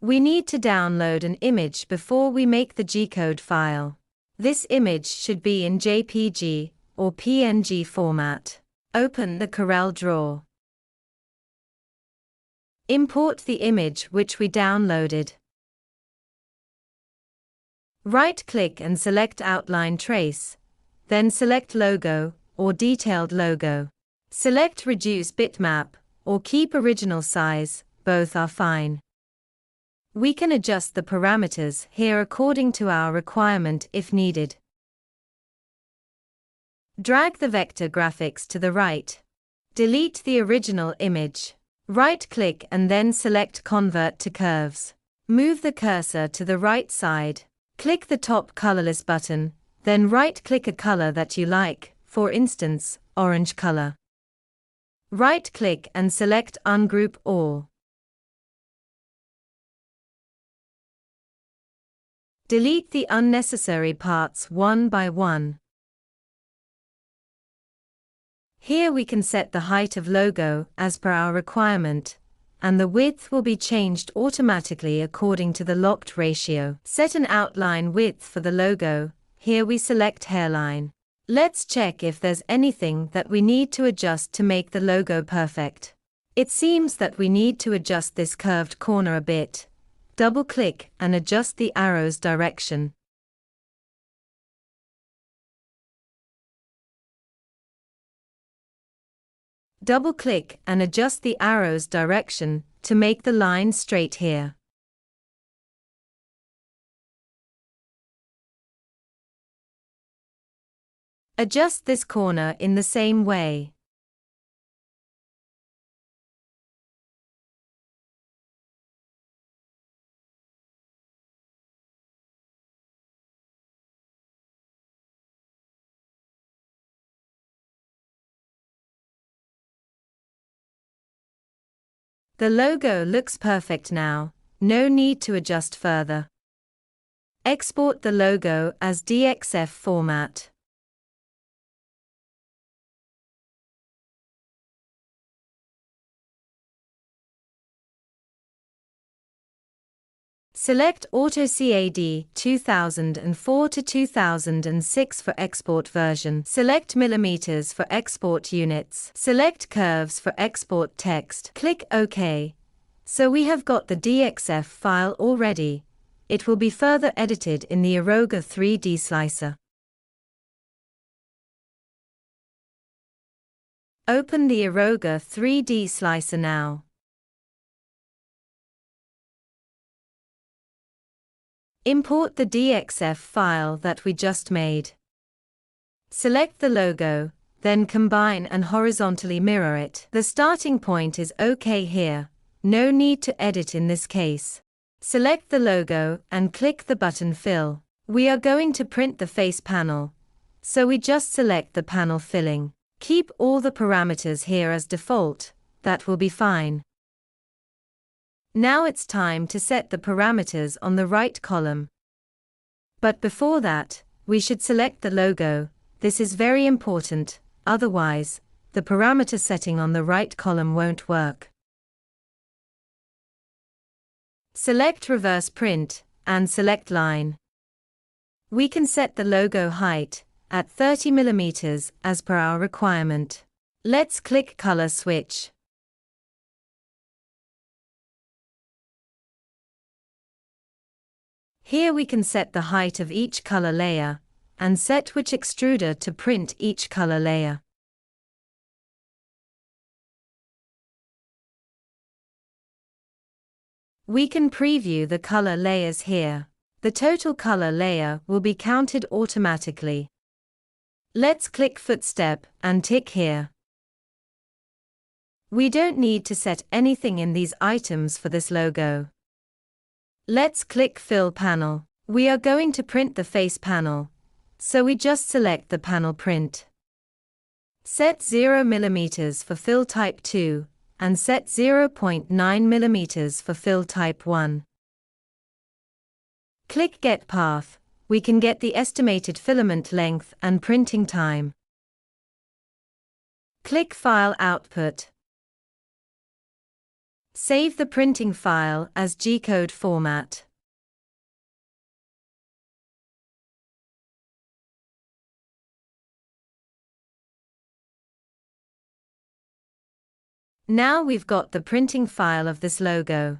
We need to download an image before we make the G-code file. This image should be in JPG or PNG format. Open the CorelDRAW. Import the image which we downloaded. Right-click and select Outline Trace, then select Logo or Detailed Logo. Select Reduce Bitmap or Keep Original Size, both are fine. We can adjust the parameters here according to our requirement if needed. Drag the vector graphics to the right. Delete the original image. Right-click and then select Convert to Curves. Move the cursor to the right side. Click the top colorless button, then right-click a color that you like, for instance, orange color. Right-click and select Ungroup All. Delete the unnecessary parts one by one. Here we can set the height of logo as per our requirement, and the width will be changed automatically according to the locked ratio. Set an outline width for the logo. Here we select hairline. Let's check if there's anything that we need to adjust to make the logo perfect. It seems that we need to adjust this curved corner a bit. Double-click and adjust the arrow's direction. Double-click and adjust the arrow's direction to make the line straight here. Adjust this corner in the same way. The logo looks perfect now, no need to adjust further. Export the logo as DXF format. Select AutoCAD 2004 to 2006 for export version. Select millimeters for export units. Select curves for export text. Click OK. So we have got the DXF file already. It will be further edited in the Aeroga 3D slicer. Open the Aeroga 3D slicer now. Import the DXF file that we just made. Select the logo, then combine and horizontally mirror it. The starting point is OK here, no need to edit in this case. Select the logo and click the button Fill. We are going to print the face panel, so we just select the panel filling. Keep all the parameters here as default, that will be fine. Now it's time to set the parameters on the right column. But before that, we should select the logo. This is very important, otherwise, the parameter setting on the right column won't work. Select Reverse Print, and select Line. We can set the logo height at 30 mm as per our requirement. Let's click Color Switch. Here we can set the height of each color layer, and set which extruder to print each color layer. We can preview the color layers here. The total color layer will be counted automatically. Let's click Footstep and tick here. We don't need to set anything in these items for this logo. Let's click Fill Panel. We are going to print the face panel, so we just select the panel print. Set 0 mm for fill type 2, and set 0.9 mm for fill type 1. Click Get Path. We can get the estimated filament length and printing time. Click File Output. Save the printing file as G-code format. Now we've got the printing file of this logo.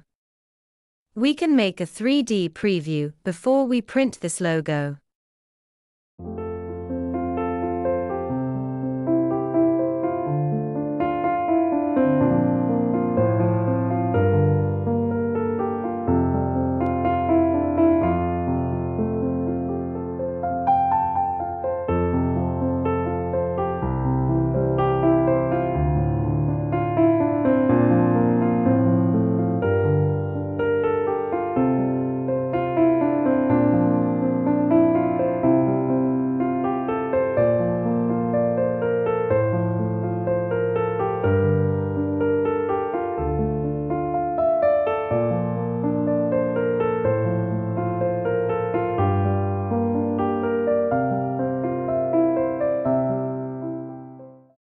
We can make a 3D preview before we print this logo.